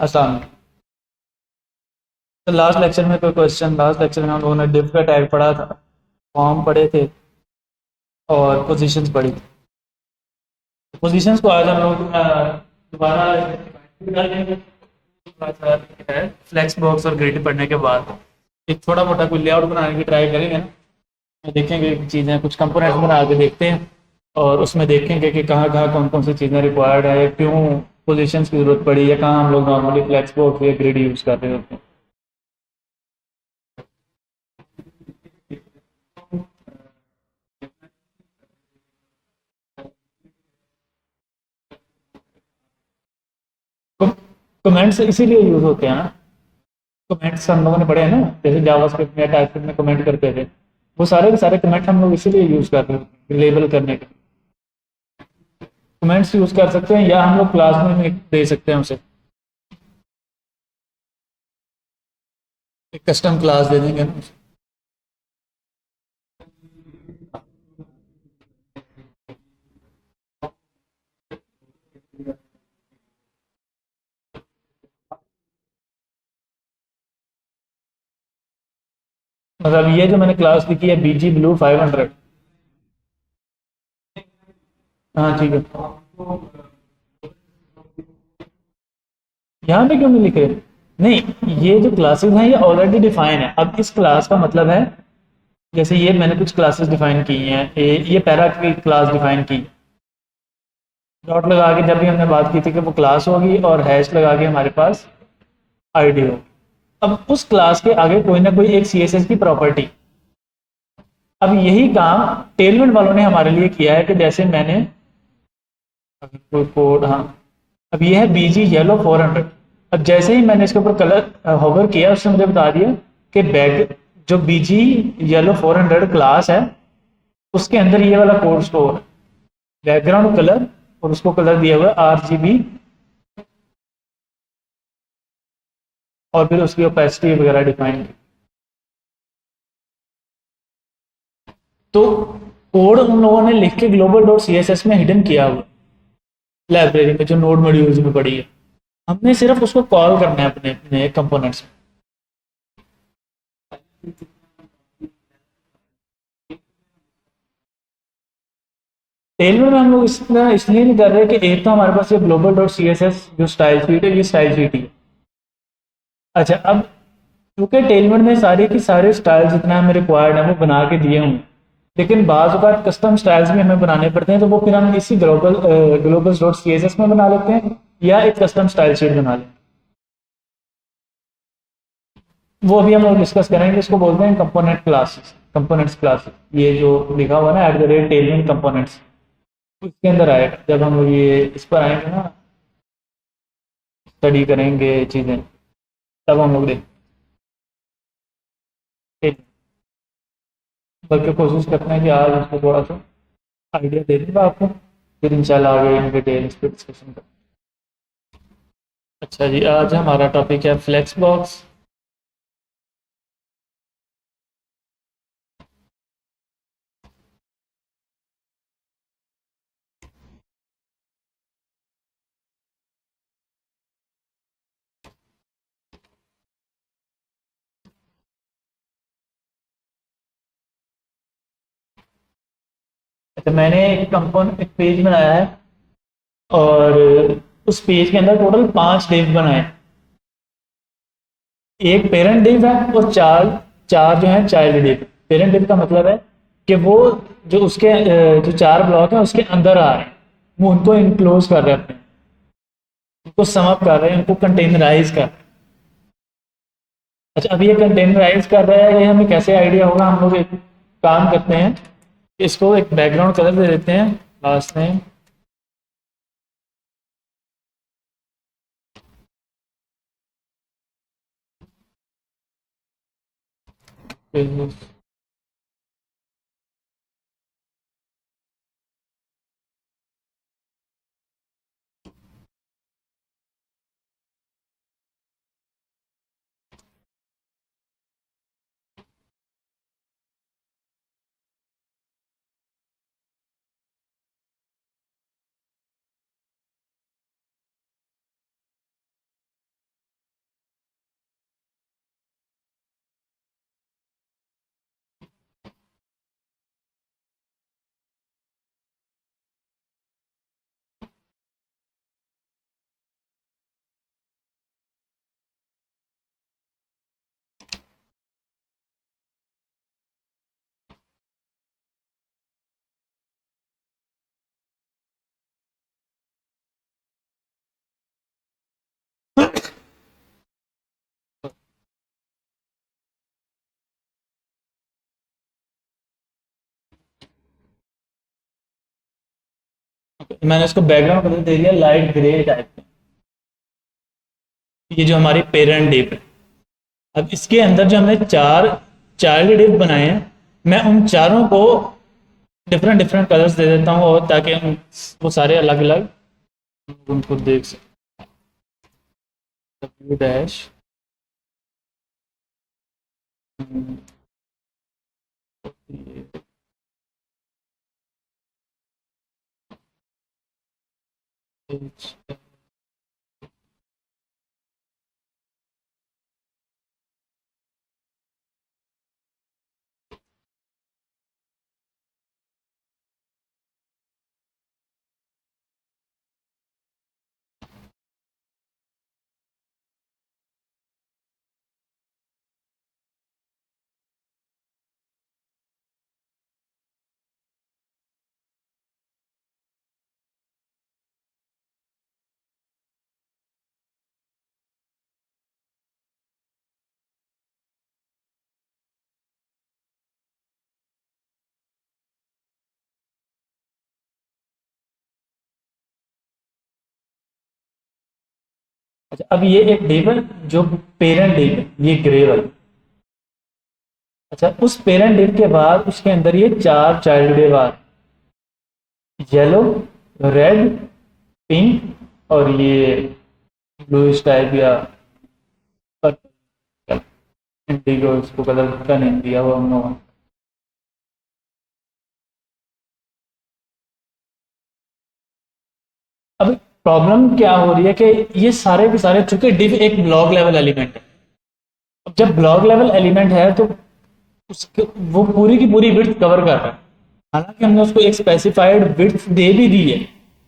आसान। तो last lecture में कोई क्वेश्चन, लास्ट लेक्चर में हम लोगों ने डिफ का टैग पढ़ा था, फॉर्म पढ़े थे और पोजीशंस पढ़ी थी। पोजीशंस को आज हम लोग दोबारा कर लेंगे। है फ्लेक्स बॉक्स और ग्रिड पढ़ने के बाद एक छोटा मोटा कोई लेआउट बनाने की ट्राई करेंगे ना। देखेंगे कि चीज़ें कुछ कंपोनेंट्स बना के देखते हैं और उसमें देखेंगे कि कहाँ कहाँ कौन कौन सी चीज़ें रिक्वायर्ड है, क्यों पोजीशंस की ज़रूरत पड़ी या कहाँ हम लोग नॉर्मली फ्लेक्स बॉक्स या ग्रिड यूज़ कर रहे होते हैं। कमेंट्स इसीलिए यूज़ होते हैं ना। कमेंट्स हम लोगों ने पढ़े हैं ना, जैसे जावास्क्रिप्ट में टाइपस्क्रिप्ट में कमेंट करते थे, वो सारे के सारे कमेंट हम लोग इसीलिए यूज़ कर रहे हैं लेबल करने के। कमेंट्स यूज़ कर सकते हैं या हम लोग क्लास में दे सकते हैं उसे, एक कस्टम क्लास दे देंगे ना। मतलब ये जो मैंने क्लास लिखी है बीजी ब्लू 500। हाँ ठीक है। यहाँ पे क्यों नहीं लिखे? नहीं, ये जो क्लासेस हैं ये ऑलरेडी डिफाइन है। अब इस क्लास का मतलब है, जैसे ये मैंने कुछ क्लासेस डिफाइन की हैं, ये पैरा की क्लास डिफाइन की, डॉट लगा के जब भी हमने बात की थी कि वो क्लास होगी, और हैश लगा के हमारे पास आईडी होगी। अब उस क्लास के आगे कोई ना कोई एक सीएसएस की प्रॉपर्टी। अब यही काम टेलमेंट वालों ने हमारे लिए किया है कि जैसे मैंने कोई कोड, हाँ, अब ये है बीजी येलो 400। अब जैसे ही मैंने इसके ऊपर कलर होवर किया, उसने मुझे बता दिया कि बैग जो बीजी येलो 400 क्लास है उसके अंदर ये वाला कोड स्टोर है, बैकग्राउंड कलर, और उसको कलर दिया हुआ है आरजीबी, और फिर उसकी ओपेसिटी वगैरह डिफाइन की। तो कोड उन लोगों ने लिख के global dot C S S में हिडन किया हुआ लाइब्रेरी में, जो नोड मॉड्यूल्स में पड़ी है। हमने सिर्फ उसको कॉल करना है अपने अपने कंपोनेंट्स में। टेलमेंट में हम लोग इसलिए नहीं कर रहे कि एक तो हमारे पास ये global dot C S S जो स्टाइल शीट है, ये स्टाइल शीट ही है। अच्छा, अब क्योंकि टेलमेंट में सारे की सारे स्टाइल जितना हमें रिक्वायर्ड है वो बना के दिए होंगे, लेकिन बाज़ औक़ात कस्टम स्टाइल्स भी हमें बनाने पड़ते हैं, तो वो फिर हम इसी global dot C S S में बना लेते हैं या एक कस्टम स्टाइल शीट बना लेते हैं। वो अभी हम लोग डिस्कस करेंगे, इसको बोलते हैं कंपोनेंट क्लासेस, कंपोनेंट्स क्लासेस। ये जो लिखा हुआ है ना @ टेलमेंट कंपोनेंट्स, उसके अंदर आएगा जब हम लोग ये इस पर आएंगे ना, स्टडी करेंगे चीज़ें, तब हम लोग देखेंगे। बल्कि कोशिश करते हैं कि आज उसको थोड़ा सा आइडिया दे दूंगा आपको, फिर इंशाल्लाह आगे इन डिटेल इस पर डिस्कशन करें। अच्छा जी, आज हमारा टॉपिक है फ्लेक्स बॉक्स। अच्छा, मैंने एक पेज बनाया है, और उस पेज के अंदर टोटल 5 डिव बनाए। एक पेरेंट डिव है और चार चार जो है चाइल्ड डिव। पेरेंट डिव का मतलब है कि वो जो उसके जो 4 ब्लॉक हैं उसके अंदर आ रहे हैं, वो उनको इनक्लोज कर रहे हैं अपने, उनको समअप कर रहे हैं, उनको कंटेनराइज कर रहे हैं। अच्छा, अब ये कंटेनराइज कर रहा है, ये हमें कैसे आइडिया होगा? हम लोग एक काम करते हैं, इसको एक बैकग्राउंड कलर दे देते हैं लास्ट में। मैंने इसको बैकग्राउंड कलर दे दिया लाइट ग्रे टाइप में। ये जो हमारी पेरेंट डिव है। अब इसके अंदर जो हमने चार चाइल्ड डिव बनाए हैं, मैं उन चारों को डिफरेंट डिफरेंट कलर्स दे देता हूँ, और ताकि हम वो सारे अलग अलग उनको देख सकें। W डैश अच्छा, अब ये एक डिव है जो पेरेंट डिव है, ये ग्रे वाली। अच्छा, उस पेरेंट डिव के बाद उसके अंदर ये चार चाइल्ड डिव आ, येलो, रेड, पिंक और ये ब्लू टाइप या इंडिगो, इसको कलर का नेम दिया हुआ हम लोगों ने। अब प्रॉब्लम क्या हो रही है कि ये सारे के सारे, चूंकि डिव एक ब्लॉक लेवल एलिमेंट है, अब जब ब्लॉक लेवल एलिमेंट है तो उसके वो पूरी की पूरी विड्थ कवर कर रहा है। हालांकि हमने उसको एक स्पेसिफाइड विड्थ दे भी दी है,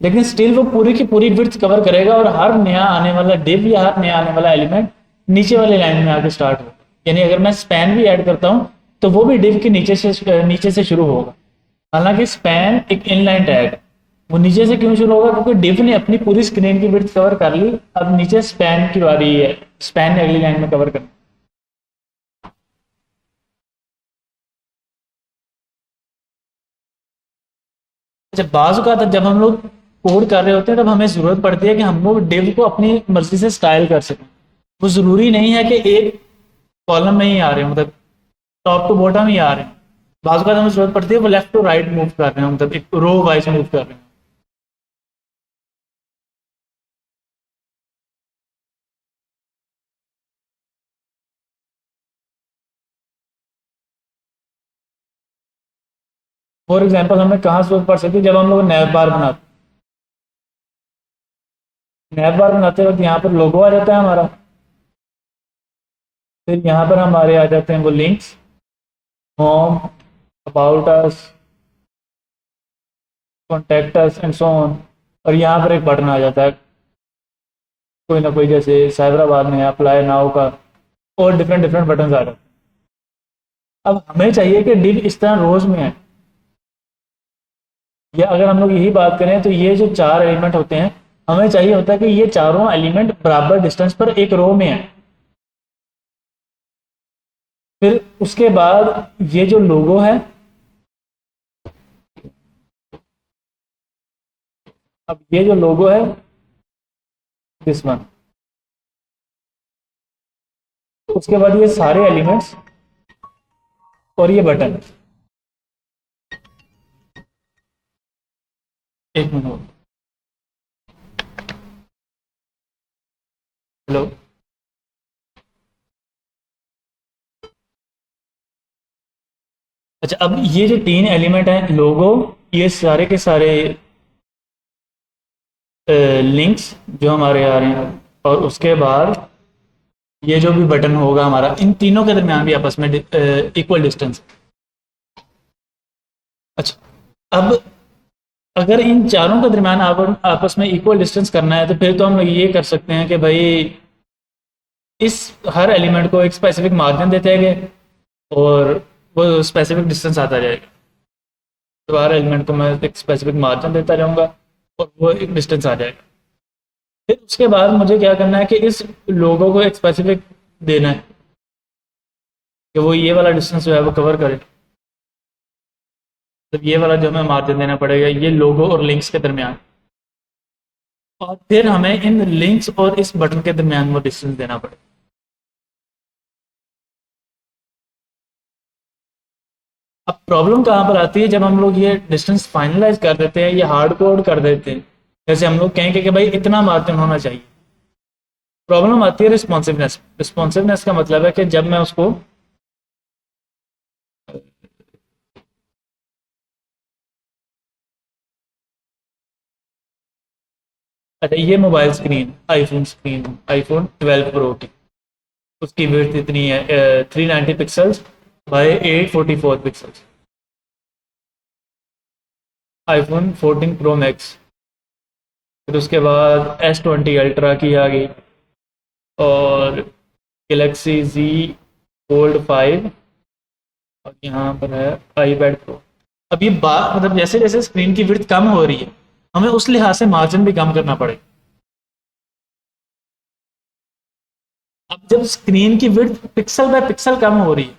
लेकिन स्टिल वो पूरी की पूरी विड्थ कवर करेगा, और हर नया आने वाला डिव या हर नया आने वाला एलिमेंट नीचे वाले लाइन में आके स्टार्ट होगा। यानी अगर मैं स्पैन भी ऐड करता हूँ तो वो भी डिव के नीचे से शुरू होगा। हालांकि स्पैन एक इनलाइन टैग है, वो नीचे से क्यों शुरू होगा, क्योंकि डिव ने अपनी पूरी स्क्रीन की विड्थ कवर कर ली, अब नीचे स्पैन की बारी है, स्पैन ने अगली लाइन में कवर करना। जब बाजू का था, जब हम लोग कोड कर रहे होते हैं तब हमें जरूरत पड़ती है कि हम लोग डिव को अपनी मर्जी से स्टाइल कर सकें। वो जरूरी नहीं है कि एक कॉलम में ही आ रहे हैं, मतलब टॉप टू बॉटम ही आ रहे हैं। बाजू का हमें जरूरत पड़ती है वो लेफ्ट टू राइट मूव कर रहे हैं, मतलब एक रो वाइज मूव कर रहे हैं। फॉर एग्जाम्पल हमें कहाँ जरूरत पड़ सकती है, जब हम लोग नैव बार बनाते हैं, नैव बार बनाते वक्त यहाँ पर लोगो आ जाता है हमारा, फिर यहाँ पर हमारे आ जाते हैं वो links, home, about us, contact us and so on, और यहाँ पर एक बटन आ जाता है कोई ना कोई, जैसे साइबराबाद में अप्लाई नाउ का, और डिफरेंट डिफरेंट बटन आ रहे हैं। अब हमें चाहिए कि डिव इस तरह रोज में है, या अगर हम लोग यही बात करें तो ये जो चार एलिमेंट होते हैं, हमें चाहिए होता है कि ये चारों एलिमेंट बराबर डिस्टेंस पर एक रो में है। फिर उसके बाद ये जो लोगो है, अब ये जो लोगो है दिस वन, उसके बाद ये सारे एलिमेंट्स और ये बटन। एक मिनट, हेलो। अच्छा, अब ये जो तीन एलिमेंट हैं, लोगो, ये सारे के सारे लिंक्स जो हमारे आ रहे हैं, और उसके बाद ये जो भी बटन होगा हमारा, इन तीनों के दरमियान भी आपस में इक्वल डिस्टेंस। अच्छा, अब अगर इन चारों के दरमियान आपस में इक्वल डिस्टेंस करना है, तो फिर तो हम लोग ये कर सकते हैं कि भाई इस हर एलिमेंट को एक स्पेसिफिक मार्जिन देते गए, और वो स्पेसिफिक डिस्टेंस आता जाएगा। तो हर एलिमेंट को मैं एक स्पेसिफिक मार्जिन देता जाऊंगा, और वो एक डिस्टेंस आ जाएगा। फिर उसके बाद मुझे क्या करना है कि इस लोगों को एक स्पेसिफिक देना है कि वो ये वाला डिस्टेंस जो है वो कवर करे। तो ये वाला जो हमें मार्जिन देना पड़ेगा, ये लोगो और लिंक्स के दरमियान। और फिर हमें इन लिंक्स और इस बटन के दरमियान वो डिस्टेंस देना पड़ेगा। अब प्रॉब्लम कहाँ पर आती है, जब हम लोग ये डिस्टेंस फाइनलाइज कर देते हैं, ये हार्ड कोड कर देते हैं, जैसे हम लोग कहेंगे कि भाई इतना मार्जिन होना चाहिए। प्रॉब्लम आती है रिस्पॉन्सिवनेस। रिस्पॉन्सिवनेस का मतलब है कि जब मैं उसको अच्छा, ये mobile screen, iPhone screen, iPhone 12 pro की, उसकी विड्थ इतनी है 390 pixels by 844 pixels. IPhone 14 pro max, फिर उसके बाद S20 अल्ट्रा की आ गई, और गैलेक्सी जी फोल्ड 5, और यहाँ पर है आईपैड प्रो। अब ये बात मतलब जैसे जैसे स्क्रीन की विड्थ कम हो रही है, हमें उस लिहाज से मार्जिन भी कम करना पड़ेगा। अब जब स्क्रीन की विड्थ पिक्सल बाय पिक्सल कम हो रही है,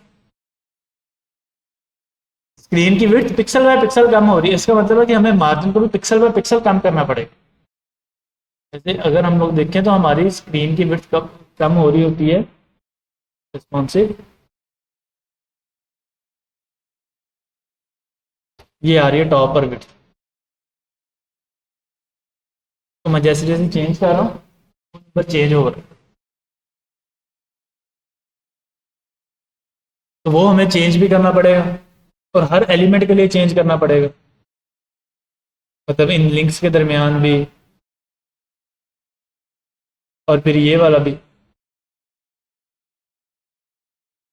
स्क्रीन की विड्थ पिक्सल बाय पिक्सल कम हो रही है, इसका मतलब है कि हमें मार्जिन को भी पिक्सल बाय पिक्सल कम करना पड़ेगा। जैसे अगर हम लोग देखें तो हमारी स्क्रीन की विड्थ कम कम हो रही होती है रिस्पॉन्सिव, ये आ रही है टॉप पर विड्थ। तो मैं जैसे जैसे चेंज कर रहा हूँ बस चेंज हो रहा है, तो वो हमें चेंज भी करना पड़ेगा, और हर एलिमेंट के लिए चेंज करना पड़ेगा, मतलब इन लिंक्स के दरमियान भी, और फिर ये वाला भी।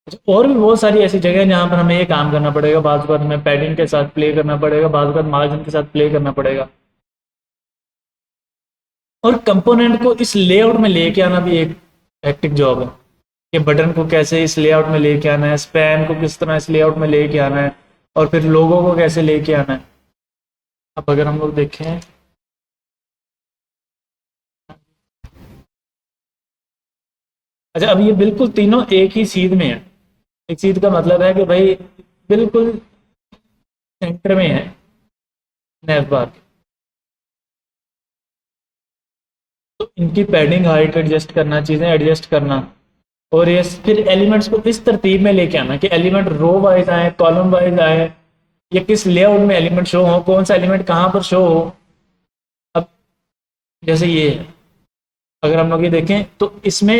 अच्छा, और भी बहुत सारी ऐसी जगह हैं जहाँ पर हमें ये काम करना पड़ेगा, बाज़ बार हमें पैडिंग के साथ प्ले करना पड़ेगा, बाज़ बार मार्जिन के साथ प्ले करना पड़ेगा। और कंपोनेंट को इस लेआउट में लेके आना भी एक हेक्टिक जॉब है, कि बटन को कैसे इस लेआउट में लेके आना है, स्पैन को किस तरह इस लेआउट में लेके आना है, और फिर लोगों को कैसे लेके आना है। अब अगर हम लोग देखें, अच्छा अब ये बिल्कुल तीनों एक ही सीध में है। एक सीध का मतलब है कि भाई बिल्कुल सेंटर में है नैव बार के। तो इनकी पैडिंग हाइट एडजस्ट करना, चीज़ें एडजस्ट करना, और ये फिर एलिमेंट्स को इस तरतीब में लेके आना कि एलिमेंट रो वाइज आए, कॉलम वाइज आए, या किस लेआउट में एलिमेंट शो हो, कौन सा एलिमेंट कहाँ पर शो हो। अब जैसे ये है, अगर हम लोग ये देखें तो इसमें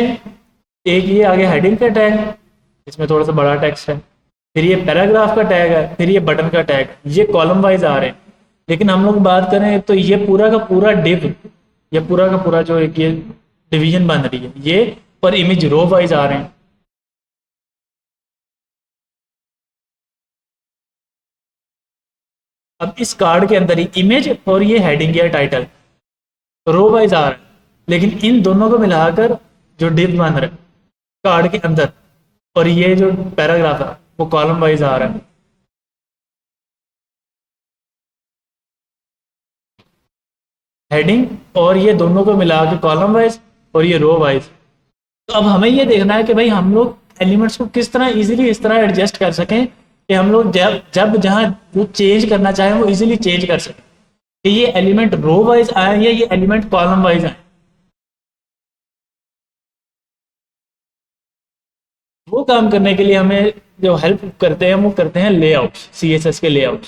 एक ये आगे हेडिंग का टैग है, इसमें थोड़ा सा बड़ा टेक्स्ट है, फिर ये पैराग्राफ का टैग है, फिर ये बटन का टैग, ये कॉलम वाइज आ रहे हैं। लेकिन हम लोग बात करें तो ये पूरा का पूरा डिव, ये पूरा का पूरा जो एक ये डिवीजन बन रही है, ये पर इमेज रो वाइज आ रहे हैं। अब इस कार्ड के अंदर ही इमेज और ये हेडिंग या टाइटल रो वाइज आ रहा है, लेकिन इन दोनों को मिलाकर जो डिव बन रहा है कार्ड के अंदर, और ये जो पैराग्राफ है वो कॉलम वाइज आ रहा है। हेडिंग और ये दोनों को मिला के कॉलम वाइज, और ये रो वाइज। तो अब हमें ये देखना है कि भाई हम लोग एलिमेंट्स को किस तरह इजीली इस तरह एडजस्ट कर सकें कि हम लोग जब जब जहां वो चेंज करना चाहें वो इजीली चेंज कर सकें, कि ये एलिमेंट रो वाइज आए या ये एलिमेंट कॉलम वाइज आए। वो काम करने के लिए हमें जो हेल्प करते हैं वो करते हैं लेआउट, CSS के लेआउट।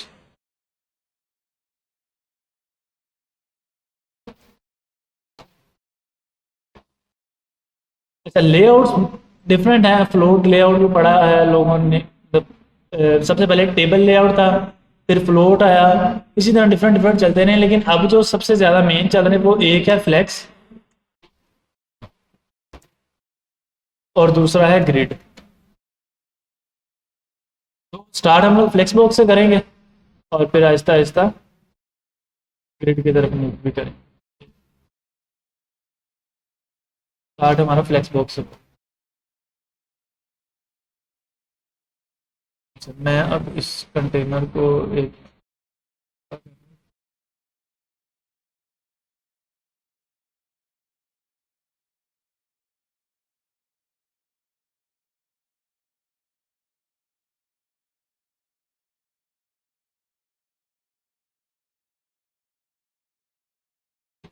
अच्छा, लेआउट डिफरेंट है, फ्लोट लेआउट भी पढ़ा है लोगों ने, मतलब सबसे पहले टेबल लेआउट था, फिर फ्लोट आया, इसी तरह डिफरेंट डिफरेंट चलते रहे, लेकिन अब जो सबसे ज्यादा मेन चल रहे हैं वो एक है फ्लेक्स, और दूसरा है ग्रिड। तो स्टार्ट हम लोग फ्लेक्स बॉक्स से करेंगे, और फिर आहिस्ता आहिस्ता ग्रिड की तरफ मूव भी करेंगे। स्टार्ट हमारा फ्लेक्स बॉक्स से। अच्छा, मैं अब इस कंटेनर को एक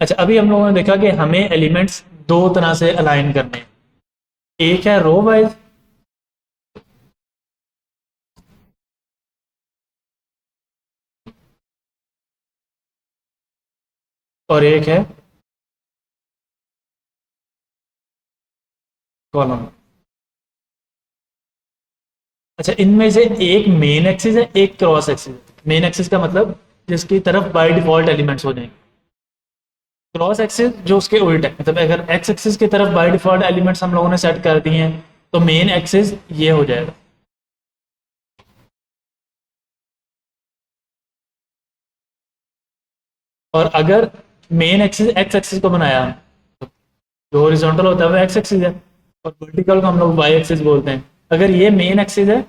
अच्छा, अभी हम लोगों ने देखा कि हमें एलिमेंट्स दो तरह से अलाइन करने हैं। एक है रो वाइज, और एक है कॉलम। अच्छा, इनमें से एक मेन एक्सिस है, एक क्रॉस एक्सिस है। मेन एक्सिस का मतलब जिसकी तरफ बाय डिफॉल्ट एलिमेंट्स हो जाएंगे। क्रॉस एक्सिस जो उसके उल्ट है, मतलब अगर एक्स एक्सिस की तरफ बाय डिफॉल्ट एलिमेंट्स हम लोगों ने सेट कर दिए हैं तो मेन एक्सिस ये हो जाएगा। और अगर मेन एक्सिस एक्स एक्सिस को बनाया, जो हॉरिजॉन्टल होता है वो एक्स एक्सिस है, और वर्टिकल को हम लोग वाई एक्सिस बोलते हैं। अगर ये मेन एक्सिस है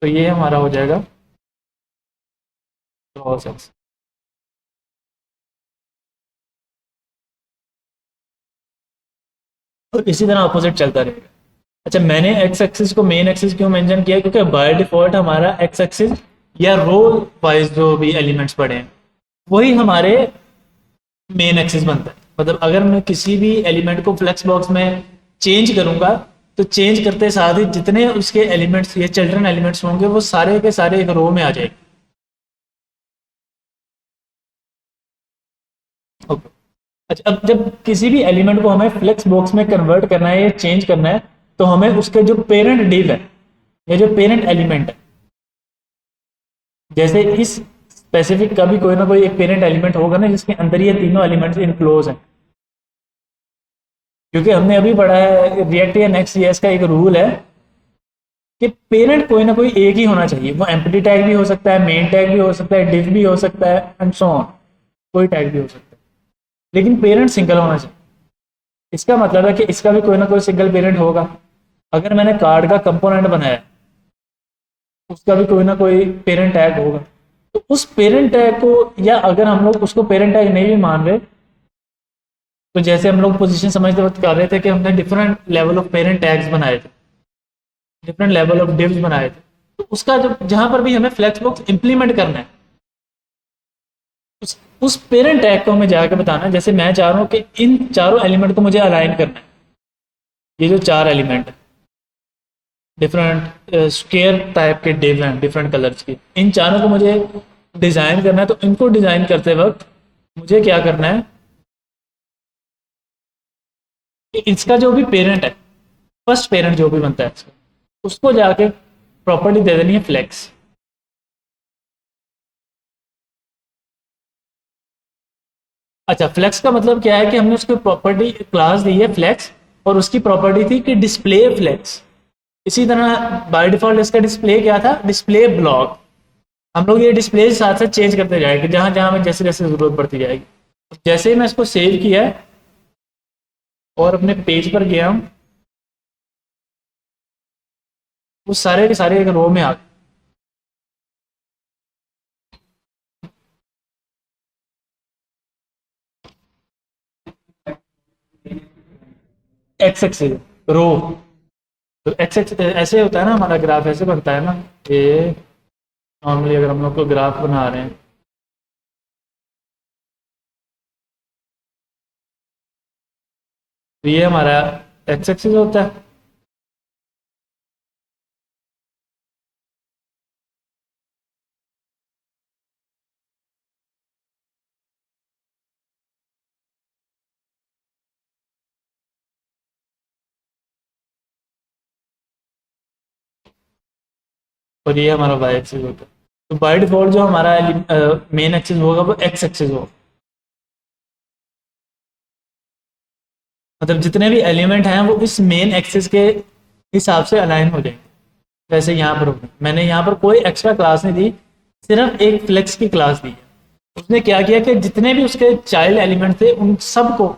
तो ये हमारा हो जाएगा क्रॉस एक्सिस। और इसी तरह अपोजिट चलता रहेगा। अच्छा, मैंने एक्स एक्सिस को मेन एक्सिस क्यों मेंशन किया, क्योंकि बाय डिफॉल्ट हमारा एक्स एक्सिस या रो वाइज जो भी एलिमेंट्स पड़े हैं वही हमारे मेन एक्सिस बनता है। मतलब अगर मैं किसी भी एलिमेंट को फ्लेक्स बॉक्स में चेंज करूंगा तो चेंज करते साथ ही जितने उसके एलिमेंट्स या चिल्ड्रन एलिमेंट्स होंगे वो सारे के सारे एक रो में आ जाएंगे। ओके। अच्छा, अब जब किसी भी एलिमेंट को हमें फ्लेक्स बॉक्स में कन्वर्ट करना है या चेंज करना है तो हमें उसके जो पेरेंट डिव है या जो पेरेंट एलिमेंट है, जैसे इस स्पेसिफिक का भी कोई ना कोई एक पेरेंट एलिमेंट होगा ना जिसके अंदर ये तीनों एलिमेंट्स इनक्लोज हैं। क्योंकि हमने अभी पढ़ा है रिएक्ट या नेक्स्ट जेएस का एक रूल है कि पेरेंट कोई ना कोई एक ही होना चाहिए। वो एम्प्टी टैग भी हो सकता है, मेन टैग भी हो सकता है, डिव भी हो सकता है, एंड सो ऑन। कोई टैग भी हो सकता है, लेकिन पेरेंट सिंगल होना चाहिए। इसका मतलब है कि इसका भी कोई ना कोई सिंगल पेरेंट होगा। अगर मैंने कार्ड का कंपोनेंट बनाया उसका भी कोई ना कोई पेरेंट टैग होगा। तो उस पेरेंट टैग को, या अगर हम लोग उसको पेरेंट टैग नहीं भी मान रहे, तो जैसे हम लोग पोजीशन समझते वक्त कर रहे थे कि हमने different level of parent tags बनाए थे, डिफरेंट लेवल ऑफ डिव्स बनाए थे। तो उसका जो जहां पर भी हमें फ्लेक्स बॉक्स इंप्लीमेंट करना है उस पेरेंट टैग को हमें जाकर बताना है। जैसे मैं चाह रहा हूँ कि इन चारों एलिमेंट को मुझे अलाइन करना है। ये जो चार एलिमेंट डिफरेंट स्क्वेयर टाइप के डिव हैं डिफरेंट कलर्स के, इन चारों को मुझे डिजाइन करना है। तो इनको डिजाइन करते वक्त मुझे क्या करना है कि इसका जो भी पेरेंट है, फर्स्ट पेरेंट जो भी बनता है इसका, उसको जाके प्रॉपर्टी दे देनी है फ्लेक्स। अच्छा, फ्लेक्स का मतलब क्या है कि हमने उसको प्रॉपर्टी क्लास दी है फ्लेक्स, और उसकी प्रॉपर्टी थी कि डिस्प्ले फ्लेक्स। इसी तरह बाय डिफॉल्ट इसका डिस्प्ले क्या था, डिस्प्ले ब्लॉक। हम लोग ये डिस्प्ले साथ साथ चेंज करते जाएंगे जहां जहां हमें जैसे जैसे जरूरत पड़ती जाएगी। जैसे ही मैं इसको सेव किया है और अपने पेज पर गया हूं, वो सारे के सारे एक रो में आ गए। एक्स एक्सिस रो, तो एक्स एक्स ऐसे होता है ना, हमारा ग्राफ ऐसे बनता है ना। ये नॉर्मली अगर हम लोग को ग्राफ बना रहे हैं तो ये हमारा एक्स एक्सिस होता है। और ये हमारा वाई एक्सिस होता है। तो बाय डिफॉल्ट जो हमारा मेन एक्सिस होगा वो एक्स एक्सिस होगा। मतलब जितने भी एलिमेंट हैं वो इस मेन एक्सिस के हिसाब से अलाइन हो जाएंगे। जैसे यहाँ पर होगा, मैंने यहाँ पर कोई एक्स्ट्रा क्लास नहीं दी, सिर्फ एक फ्लेक्स की क्लास दी है। उसने क्या किया कि जितने भी उसके चाइल्ड एलिमेंट थे उन सबको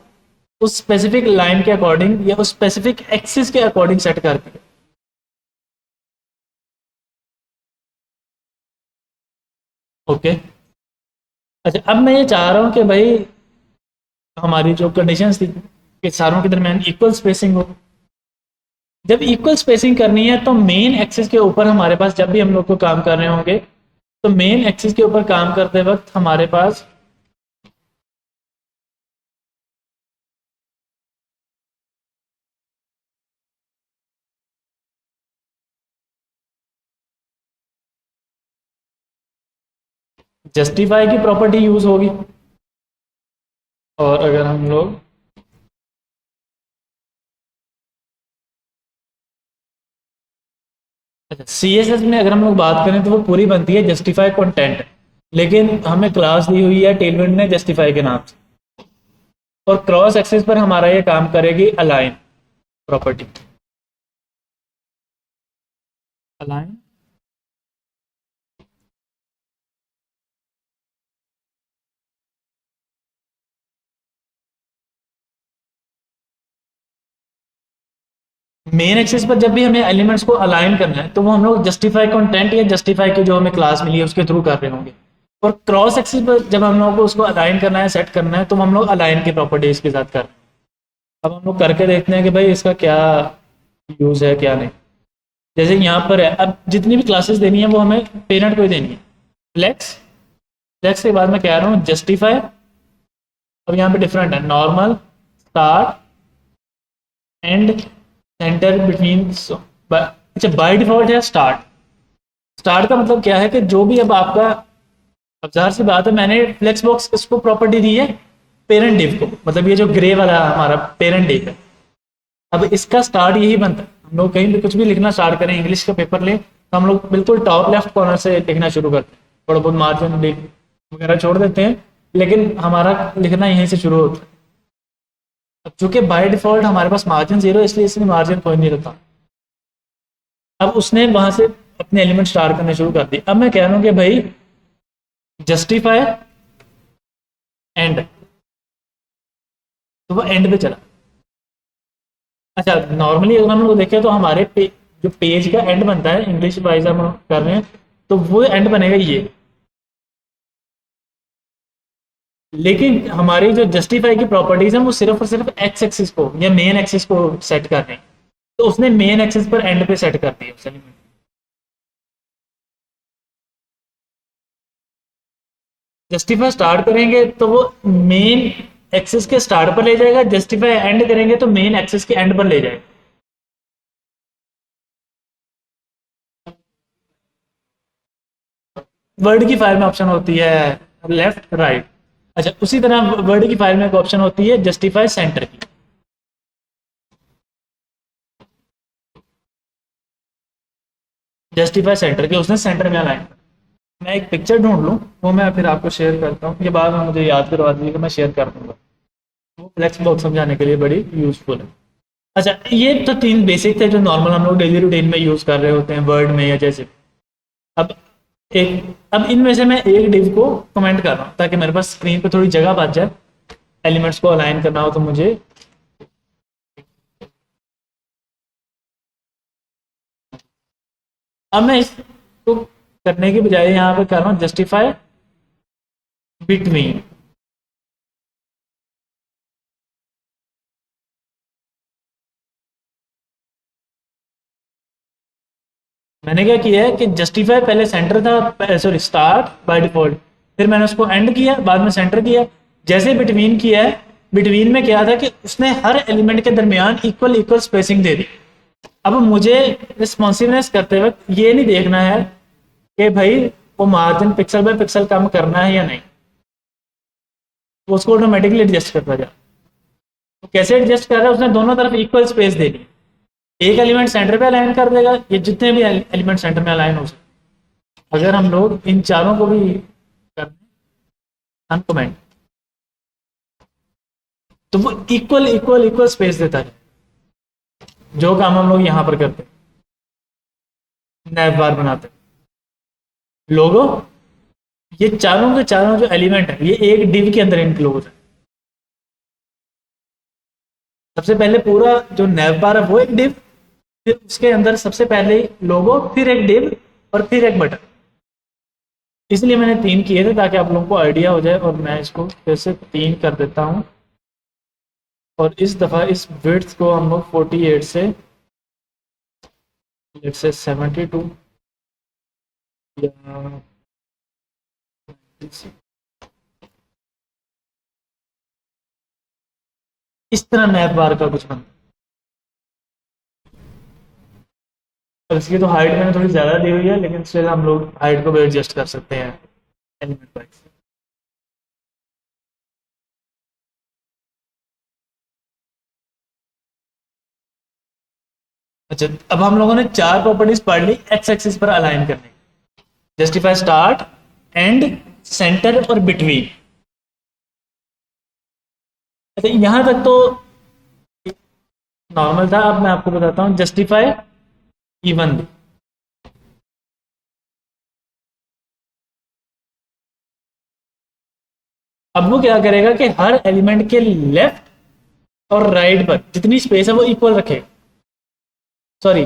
उस स्पेसिफिक लाइन के अकॉर्डिंग या उस स्पेसिफिक एक्सिस के अकॉर्डिंग सेट कर दिया। ओके। अच्छा, अब मैं ये चाह रहा हूँ कि भाई हमारी जो कंडीशंस थी कि सारों के दरमियान इक्वल स्पेसिंग हो। जब इक्वल स्पेसिंग करनी है तो मेन एक्सिस के ऊपर हमारे पास जब भी हम लोग को काम कर रहे होंगे तो मेन एक्सिस के ऊपर काम करते वक्त हमारे पास जस्टिफाई की प्रॉपर्टी यूज होगी। और अगर हम लोग अच्छा सी एस एस में अगर हम लोग बात करें तो वो पूरी बनती है जस्टिफाई कंटेंट, लेकिन हमें क्लास दी हुई है टेलविंड ने जस्टिफाई के नाम से। और क्रॉस एक्सिस पर हमारा ये काम करेगी align property. Align main axis पर जब भी हमें एलिमेंट्स को अलाइन करना है तो वो हम लोग जस्टिफाई कंटेंट या जस्टिफाई की जो हमें क्लास मिली है उसके थ्रू कर रहे होंगे। और क्रॉस एक्सिस पर जब हम लोगों को उसको अलाइन करना है, सेट करना है, तो हम लोग अलाइन की प्रॉपर्टीज के साथ कर रहे हैं। अब हम लोग करके देखते हैं कि भाई इसका क्या यूज है क्या नहीं। जैसे यहाँ पर है, अब जितनी भी क्लासेस देनी है वो हमें पेरेंट को ही देनी है। फ्लेक्स, फ्लेक्स के बाद मैं कह रहा हूँ जस्टिफाई। अब यहाँ पे डिफरेंट है, normal, start, and, centre, between. अच्छा बाय डिफॉल्ट है स्टार्ट। स्टार्ट का मतलब क्या है कि जो भी अब आपका, अब जाहिर सी बात है मैंने फ्लेक्स बॉक्स इसको प्रॉपर्टी दी है पेरेंट डिव को, मतलब ये जो ग्रे वाला हमारा पेरेंट डिव है। अब इसका स्टार्ट यही बनता है, हम लोग कहीं भी कुछ भी लिखना स्टार्ट करें, इंग्लिश का पेपर लें तो हम लोग बिल्कुल टॉप लेफ्ट कॉर्नर से लिखना शुरू करते हैं, थोड़ा बहुत मार्जिन वगैरह छोड़ देते हैं, लेकिन हमारा लिखना यहीं से शुरू होता है। अब चूंकि बाय डिफॉल्ट हमारे पास मार्जिन जीरो, इसलिए इसमें मार्जिन कोई नहीं रहता। अब उसने वहां से अपने एलिमेंट स्टार्ट करने शुरू कर दिए। अब मैं कह रहा हूं कि भाई जस्टिफाई एंड, तो वो एंड पे चला। अच्छा नॉर्मली अगर हम लोग देखें तो हमारे जो पेज का एंड बनता है, इंग्लिश वाइज हम कर रहे हैं, तो वो एंड बनेगा ये। लेकिन हमारी जो जस्टिफाई की प्रॉपर्टीज है वो सिर्फ और सिर्फ एक्स एक्सिस को या मेन एक्सिस को सेट कर रहे हैं, तो उसने मेन एक्सिस पर एंड पे सेट कर दिया उस एलिमेंट। जस्टिफाई स्टार्ट करेंगे तो वो मेन एक्सिस के स्टार्ट पर ले जाएगा, जस्टिफाई एंड करेंगे तो मेन एक्सिस के एंड पर ले जाएगा। वर्ड की फाइल में ऑप्शन होती है लेफ्ट राइट। अच्छा उसी तरह वर्ड की फाइल में एक ऑप्शन होती है जस्टिफाई सेंटर की। जस्टिफाई सेंटर के उसने सेंटर में अलाइन। मैं एक पिक्चर ढूंढ लूँ वो मैं फिर आपको शेयर करता हूँ, ये बाद में मुझे याद करवा दीजिए कि मैं शेयर कर दूंगा। वो फ्लेक्स बॉक्स समझाने के लिए बड़ी यूजफुल है। अच्छा ये तो तीन बेसिक थे जो नॉर्मल हम लोग डेली रूटीन में यूज कर रहे होते हैं वर्ड में या जैसे। अब अब इनमें से मैं एक डिव को कमेंट कर रहा हूँ ताकि मेरे पास स्क्रीन पे थोड़ी जगह बच जाए। एलिमेंट्स को अलाइन करना हो तो मुझे अब मैं इसको करने की बजाय यहाँ पे कर रहा हूँ जस्टिफाई बिटवीन। मैंने क्या किया है कि जस्टिफाई पहले सेंटर था, सॉरी स्टार्ट बाय डिफॉल्ट, फिर मैंने उसको एंड किया, बाद में सेंटर किया। जैसे बिटवीन किया है, बिटवीन में क्या था कि उसने हर एलिमेंट के दरमियान इक्वल इक्वल स्पेसिंग दे दी। अब मुझे रिस्पॉन्सिवनेस करते वक्त ये नहीं देखना है कि भाई वो मार्जिन पिक्सल बाय पिक्सल कम करना है या नहीं, वो उसको ऑटोमेटिकली एडजस्ट करता जा। तो कैसे एडजस्ट कर रहा है, उसने दोनों तरफ इक्वल स्पेस दे दी। एक एलिमेंट सेंटर पे अलाइन कर देगा, ये जितने भी एलिमेंट सेंटर में अलाइन हो सकते। अगर हम लोग इन चारों को भी कर अनकमेंट तो वो इक्वल इक्वल इक्वल स्पेस देता है, जो काम हम लोग यहां पर करते हैं नैव बार बनाते हैं लोगो। ये चारों के चारों जो एलिमेंट है ये एक डिव के अंदर इंक्लूड है। सबसे पहले पूरा जो नैव बार है वो एक डिव, फिर उसके अंदर सबसे पहले लोगो, फिर एक डिव, और फिर एक बटन। इसलिए मैंने तीन किए थे ताकि आप लोगों को आइडिया हो जाए, और मैं इसको फिर से तीन कर देता हूं। और इस दफ़ा इस विड्थ को हम लोग 48 से लेट्स से 72 या इस तरह मैप बार का कुछ बनता है। और इसकी तो हाइट मैंने थोड़ी ज़्यादा दी हुई है, लेकिन फिर हम लोग हाइट को भी एडजस्ट कर सकते हैं एलिमेंट वाइज। अच्छा, अब हम लोगों ने चार प्रॉपर्टीज पढ़ ली एक्स एक्सिस पर अलाइन करने, जस्टिफाई, स्टार्ट, एंड, सेंटर और बिटवीन। अच्छा, यहां तक तो नॉर्मल था। अब मैं आपको बताता हूं जस्टिफाई इवनली। अब वो क्या करेगा कि हर एलिमेंट के लेफ्ट और राइट पर जितनी स्पेस है वो इक्वल रखेगा। सॉरी,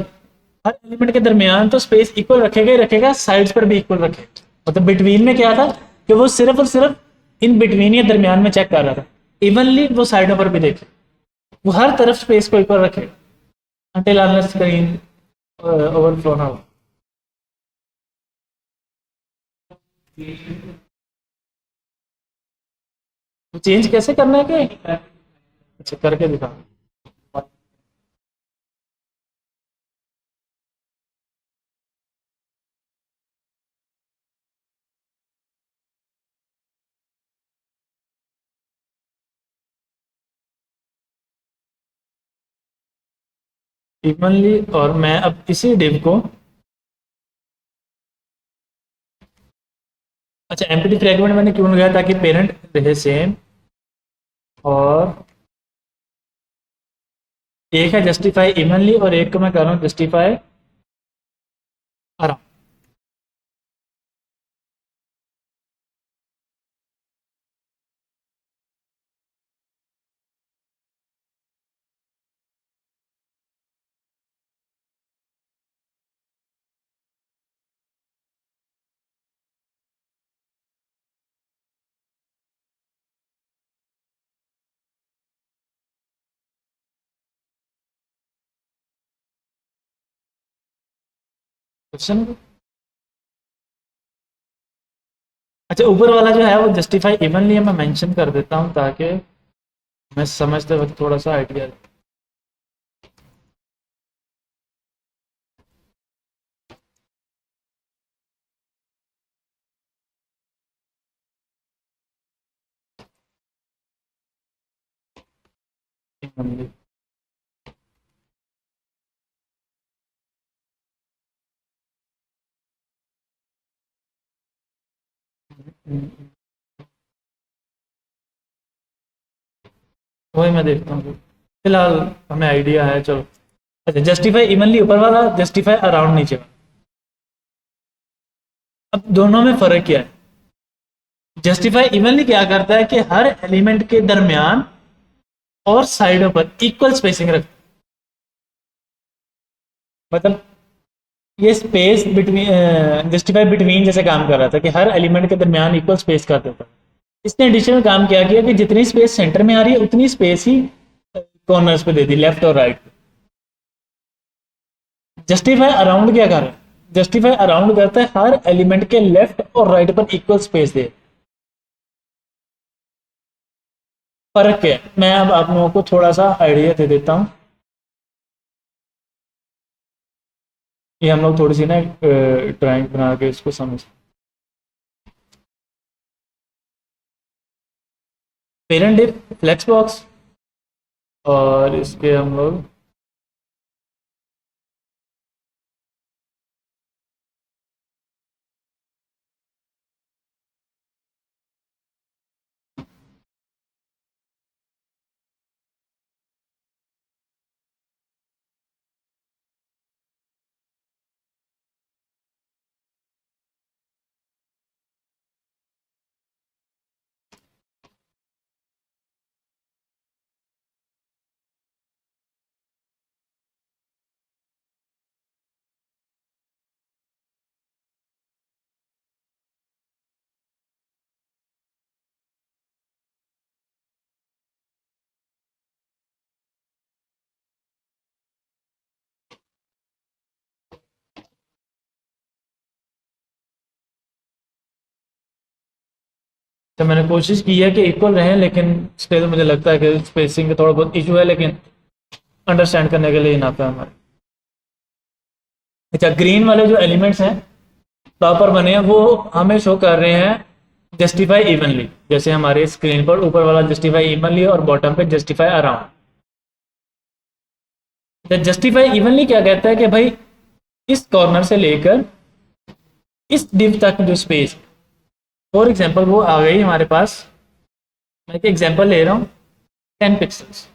हर एलिमेंट के दरमियान तो स्पेस इक्वल रखेगा ही रखेगा, साइड्स पर भी इक्वल रखेगा। मतलब बिटवीन में क्या था कि वो सिर्फ और सिर्फ इन बिटवीन या दरमियान में चेक कर रहा था। इवनली वो साइडों पर भी देखे, वो हर तरफ स्पेस को इक्वल रखेगा until unless कहीं ओवरफ्लो ना हो। तो चेंज कैसे करना है कि अच्छा करके दिखा। इवनली, और मैं अब इसी डिव को, अच्छा एम्प्टी फ्रेगमेंट मैंने क्यों लगाया, ताकि पेरेंट रहे सेम, और एक है जस्टिफाई इवनली और एक को मैं कर रहा हूँ जस्टिफाई अराउंड। क्वेश्चन, अच्छा ऊपर वाला जो है वो जस्टिफाई इवनली मैं मेंशन कर देता हूँ ताकि मैं समझते वक्त थोड़ा सा आइडिया। वही मैं देखता हूँ फिलहाल, हमें आइडिया है चलो। अच्छा, जस्टिफाई इवनली ऊपर वाला, जस्टिफाई अराउंड नीचे वाला। अब दोनों में फर्क क्या है? जस्टिफाई इवनली क्या करता है कि हर एलिमेंट के दरमियान और साइडों पर इक्वल स्पेसिंग रखता है। मतलब ये स्पेस बिटवीन, जस्टिफाई बिटवीन जैसे काम कर रहा था कि हर एलिमेंट के दरमियान इक्वल स्पेस कर देता है। इसने एडिशन में काम क्या किया कि जितनी स्पेस सेंटर में आ रही है उतनी स्पेस ही कॉर्नर्स पे दे दी, लेफ्ट और राइट। जस्टिफाई अराउंड क्या कर रहा है? जस्टिफाई अराउंड करता है हर एलिमेंट के लेफ्ट और राइट पर इक्वल स्पेस दे। फर्क क्या है, मैं अब आप लोगों को थोड़ा सा आइडिया दे देता हूँ। ये हम लोग थोड़ी सी ना ड्राइंग बना के इसको समझ। पेरेंट डिफ, फ्लेक्स बॉक्स, और इसके हम लोग तो मैंने कोशिश की है कि इक्वल रहें, लेकिन स्टिल मुझे लगता है कि स्पेसिंग का थोड़ा बहुत इशू है, लेकिन अंडरस्टैंड करने के लिए इनफ है हमारे। अच्छा, ग्रीन वाले जो एलिमेंट्स हैं प्रॉपर बने हैं वो हमें शो कर रहे हैं जस्टिफाई इवनली, जैसे हमारे स्क्रीन पर ऊपर वाला जस्टिफाई इवनली और बॉटम पे जस्टिफाई अराउंड। जस्टिफाई इवनली क्या कहता है कि भाई इस कॉर्नर से लेकर इस डिव तक जो स्पेस, फॉर एग्जांपल वो आ गई हमारे पास, मैं एक एग्जांपल ले रहा हूँ 10 पिक्सल्स।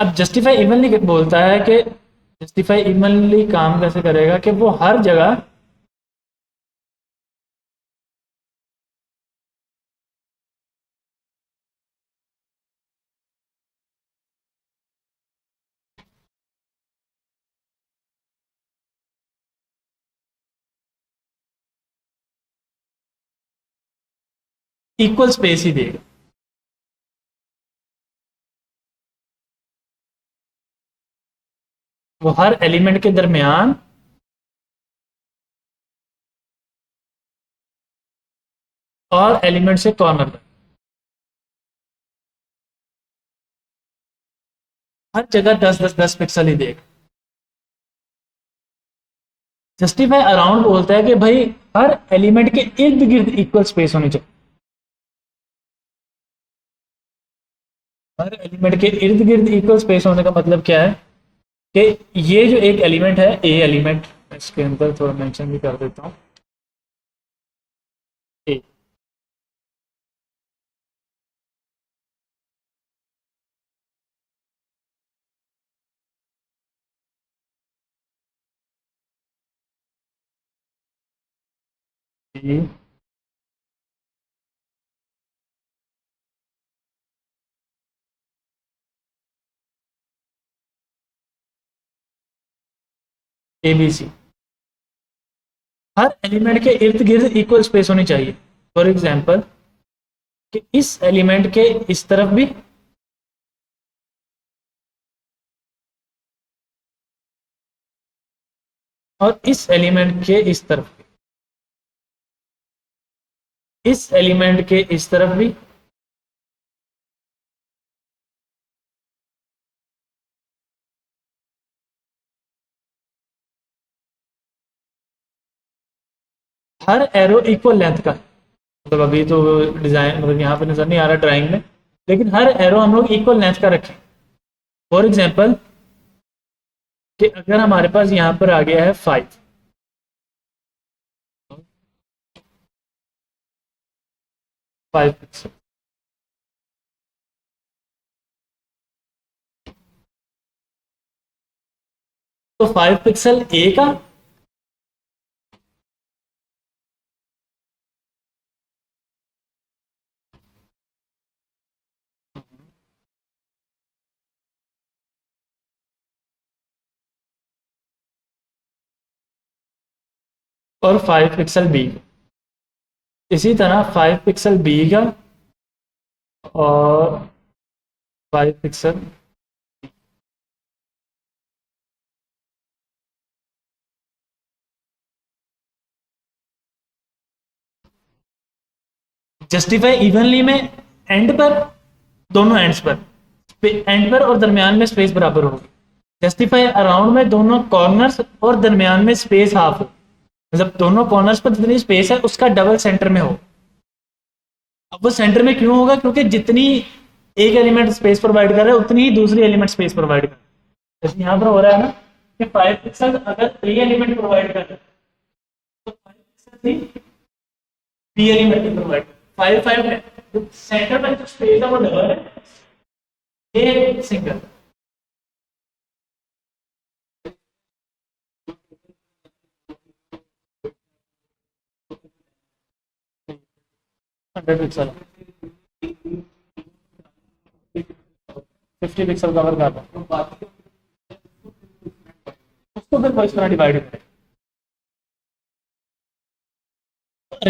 अब जस्टिफाई इवनली बोलता है कि जस्टिफाई इवनली काम कैसे करेगा कि वो हर जगह इक्वल स्पेस ही देगा। वो हर एलिमेंट के दरमियान और एलिमेंट से कॉर्नर पर हर जगह 10 पिक्सल ही देगा। जस्टिफाई अराउंड बोलता है कि भाई हर एलिमेंट के इर्द गिर्द इक्वल स्पेस होनी चाहिए। हर एलिमेंट के इर्द गिर्द इक्वल स्पेस होने का मतलब क्या है कि ये जो एक एलिमेंट है ए एलिमेंट, इसके अंदर थोड़ा मेंशन भी कर देता हूँ ए। A B C, her element के इर्द गिर्द इक्वल स्पेस होनी चाहिए। फॉर एग्जाम्पल कि इस एलिमेंट के इस तरफ भी और इस एलिमेंट के इस तरफ भी, इस एलिमेंट के इस तरफ भी हर एरो इक्वल लेंथ का। मतलब अभी तो डिजाइन मतलब यहाँ पे नजर नहीं आ रहा ड्राइंग में, लेकिन हर एरो हम लोग इक्वल लेंथ का रखें। फॉर एग्जाम्पल कि अगर हमारे पास यहाँ पर आ गया है 5 पिक्सल, तो 5 पिक्सल ए का और 5 पिक्सल बी का, इसी तरह 5 पिक्सल बी का और 5 पिक्सल। जस्टिफाई इवनली में एंड पर, दोनों एंड्स पर, एंड पर और दरमियान में स्पेस बराबर होगी। जस्टिफाई अराउंड में दोनों कॉर्नर्स और दरमियान में स्पेस हाफ हो, मतलब दोनों कॉर्नर्स पर जितनी स्पेस है उसका डबल सेंटर में हो। अब वो सेंटर में क्यों होगा, क्योंकि जितनी एक एलिमेंट स्पेस प्रोवाइड कर रहा है उतनी ही दूसरी एलिमेंट स्पेस प्रोवाइड कर रहा है। जैसे यहाँ पर हो रहा है ना कि 5 पिक्सल अगर ए एलिमेंट प्रोवाइड कर रहा है तो 5 पिक्सल बी एलिमेंट प्रोवाइड, 5 है तो सेंटर में जो स्पेस है वो डबल है, ये सिंगल। 100 पिक्सल 50 पिक्सल कवर कर रहा है, उसको फिर इस तरह डिवाइड करें,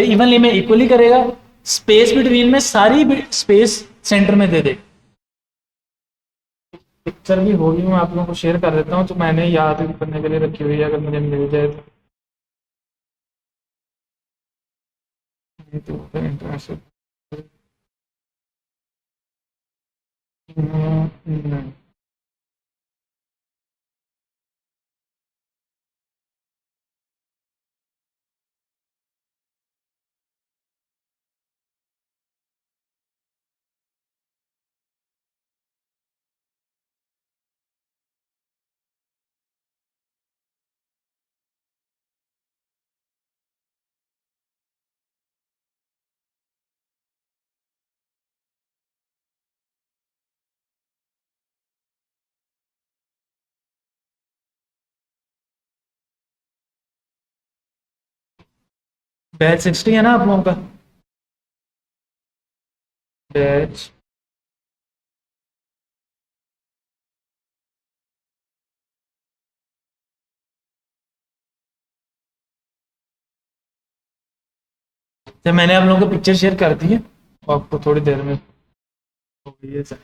इवनली में इक्वली करेगा, स्पेस बिटवीन में सारी स्पेस सेंटर में दे दे। पिक्चर भी होगी, मैं आप लोगों को शेयर कर देता हूँ, तो मैंने याद करने के लिए रखी हुई है, अगर मुझे मिल जाए तो। ये तो इंटरनेशनल नहीं। बैच 60 है ना आप लोगों का? बैच तो मैंने आप लोगों को पिक्चर शेयर कर दी है, आपको थोड़ी देर में हो गई है सर।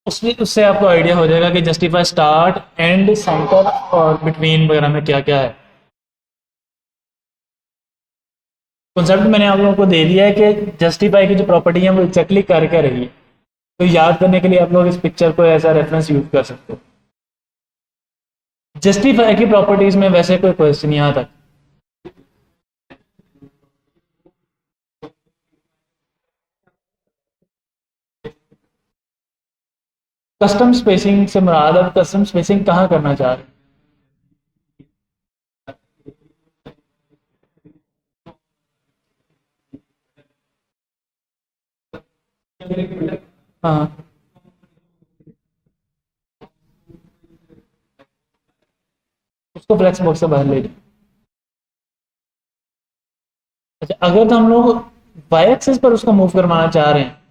उसमें उससे आपको आइडिया हो जाएगा कि जस्टिफाई स्टार्ट एंड सेंटर और बिटवीन वगैरह में क्या क्या है। कॉन्सेप्ट मैंने आप लोगों को दे दिया है कि जस्टिफाई की जो प्रॉपर्टी है वो एक्जैक्टली कर क्या रही है। तो याद करने के लिए आप लोग इस पिक्चर को एज अ रेफरेंस यूज कर सकते हो। जस्टिफाई की प्रॉपर्टीज में वैसे कोई क्वेश्चन यहाँ तक। कस्टम स्पेसिंग से मुराद अब कस्टम स्पेसिंग कहाँ करना चाह रहे हैं? हाँ, उसको फ्लेक्स बॉक्स से बाहर ले जाए। अच्छा, अगर तो हम लोग वाई एक्सिस पर उसको मूव करवाना चाह रहे हैं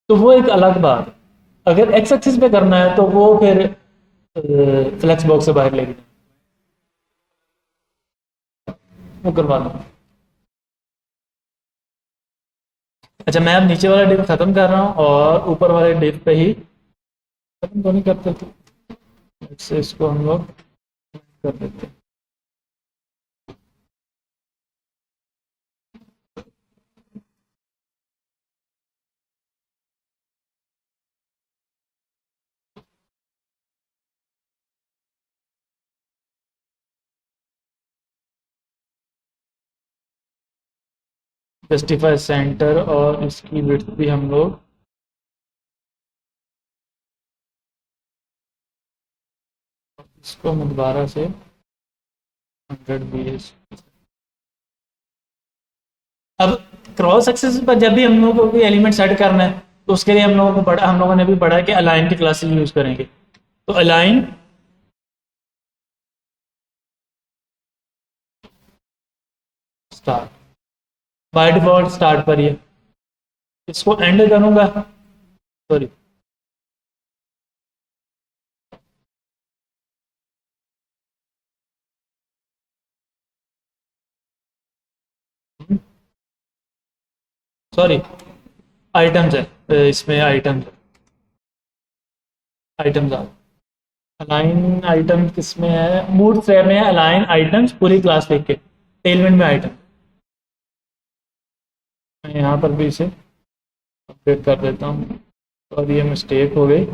तो वो एक अलग बात है। अगर एक्स एक्सिस पे करना है तो वो फिर फ्लेक्स बॉक्स से बाहर ले जाए, वो करवा दो। अच्छा, मैं अब नीचे वाला डिव खत्म कर रहा हूँ और ऊपर वाले डिव पे ही खत्म तो नहीं करते थे, इससे इसको हम लोग कर देते हैं। जस्टिफाई सेंटर और इसकी विड्थ भी हम लोग इसको हम दोबारा से 100 bs। अब क्रॉस एक्सेस पर जब भी हम लोगों को कोई एलिमेंट सेट करना है तो उसके लिए हम लोगों ने भी पढ़ा है कि अलाइन की क्लासेस यूज करेंगे। तो align start, by default start पर ही है। इसको एंड करूंगा, सॉरी, सॉरी, आइटम्स है, इसमें आइटम्स, आइटम्स आ अलाइन आइटम किसमें है, मूड फ्रेम में है अलाइन आइटम्स पूरी क्लास लिख के टेलमेंट में आइटम। मैं यहाँ पर भी इसे अपडेट कर देता हूँ और ये मिस्टेक हो गई।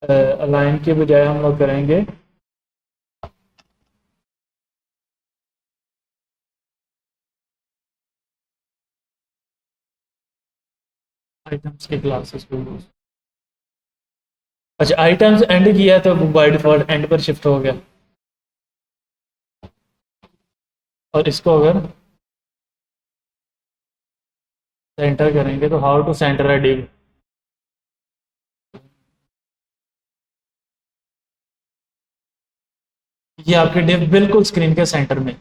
अलाइन के बजाय हम लोग करेंगे आइटम्स के क्लासेस को। अच्छा, आइटम्स एंड किया तो बाय डिफॉल्ट एंड पर शिफ्ट हो गया। और इसको अगर सेंटर करेंगे तो how to center a div, ये आपकी डिव बिल्कुल स्क्रीन के सेंटर में।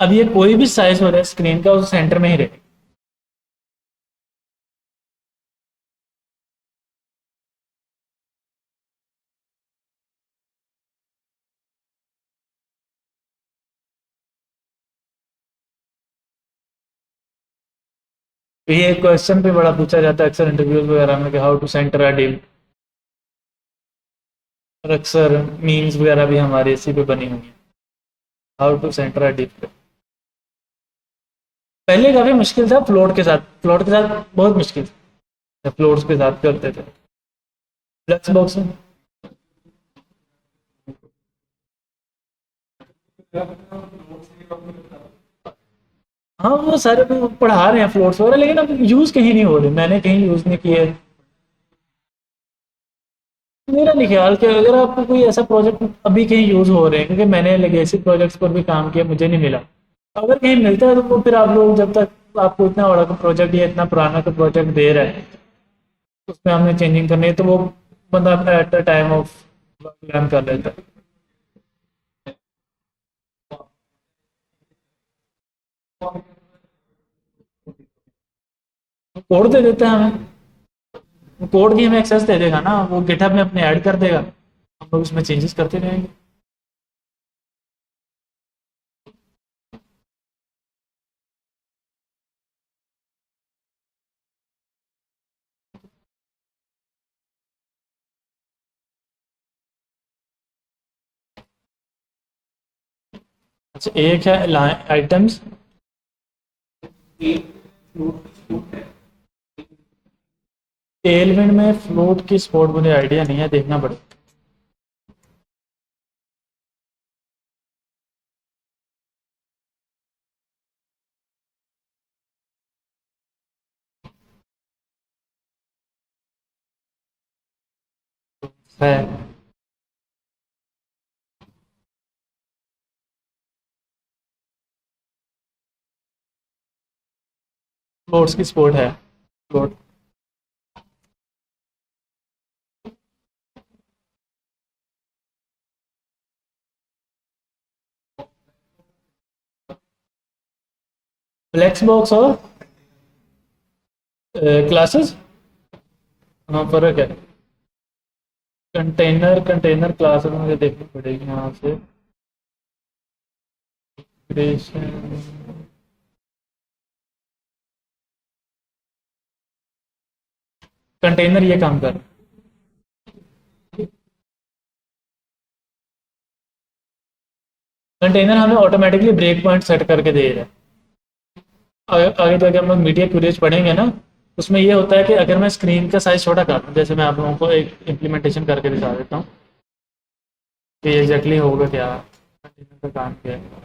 अब ये कोई भी साइज हो रहा है स्क्रीन का उस सेंटर में ही रहे। तो ये क्वेश्चन पे बड़ा पूछा जाता है अक्सर इंटरव्यूज वगैरह में कि how to center a div, और अक्सर मीम्स वगैरह भी हमारे इसी पे बनी हुई है, how to center a div. पहले काफी मुश्किल था फ्लोट के साथ, फ्लोट के साथ बहुत मुश्किल था, फ्लोट्स के साथ करते थे। फ्लेक्स बॉक्स में हाँ वो सारे वो पढ़ा रहे हैं फ्लोट्स वगैरह, लेकिन अब यूज कहीं नहीं हो रहे, मैंने कहीं यूज नहीं किए। मेरा नहीं ख्याल कि अगर आपको कोई ऐसा प्रोजेक्ट अभी कहीं यूज हो रहे हैं, क्योंकि मैंने लेगेसी प्रोजेक्ट्स पर भी काम किया, मुझे नहीं मिला। अगर कहीं मिलता है तो वो फिर आप लोग जब तक आपको इतना बड़ा प्रोजेक्ट या इतना पुराना का प्रोजेक्ट दे रहा है, उसमें हमने चेंजिंग करनी है, तो वो बंदा at the time of learn कर लेता है। कोड दे देता है हमें, कोड की हमें एक्सेस दे देगा ना, वो गिटहब में अपने ऐड कर देगा, हम लोग उसमें चेंजेस करते रहेंगे। अच्छा एक है आइटम्स, टेलविंड में फ्लोट की स्पोर्ट मुझे आइडिया नहीं है, देखना पड़ेगा। है फ्लोट्स की स्पोर्ट है, फ्लोट। फ्लेक्स बॉक्स और क्लासेस, हाँ फर्क है। कंटेनर कंटेनर क्लास मुझे देखनी पड़ेगी यहाँ से। क्रिएशन कंटेनर ये काम कर, कंटेनर हमें ऑटोमेटिकली ब्रेक पॉइंट सेट करके दे रहा है। आगे जाके हम लोग मीडिया क्यूरेज पढ़ेंगे ना, उसमें ये होता है कि अगर मैं स्क्रीन का साइज छोटा कर दूं, जैसे मैं आप लोगों को एक इम्प्लीमेंटेशन करके दिखा देता हूँ कि एग्जैक्टली होगा क्या, कंटेनर का काम क्या है।